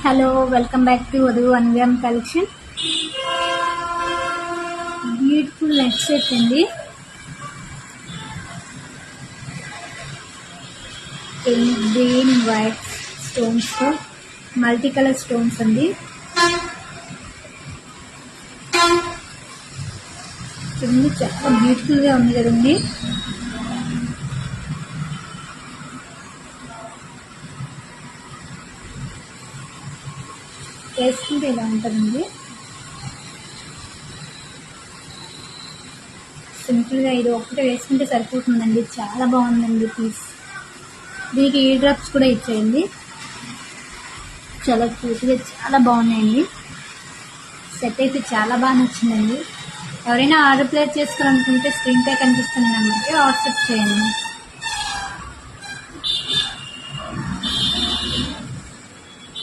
Hello welcome back to Vadhu అన్వ్యామ్ collection. Beautiful neck set అండి. Pink, green, white స్టోన్స్తో multi colour stones అండి. చూడండి చాలా బ్యూటిఫుల్గా ఉంది కదండి. వేసుకుంటే ఇలా ఉంటుందండి. సింపుల్గా ఇది ఒకటే వేసుకుంటే సరిపోతుందండి. చాలా బాగుందండి పీస్. దీనికి ఇయర్ డ్రాప్స్ కూడా ఇచ్చేయండి. చాలా క్యూట్గా చాలా బాగున్నాయండి. సెట్ అయితే చాలా బాగా నచ్చిందండి. ఎవరైనా ఆర్డర్ ప్లేస్ చేసుకోవాలనుకుంటే స్క్రీన్ పై కనిపిస్తున్న నెంబర్కి వాట్సాప్ చేయండి.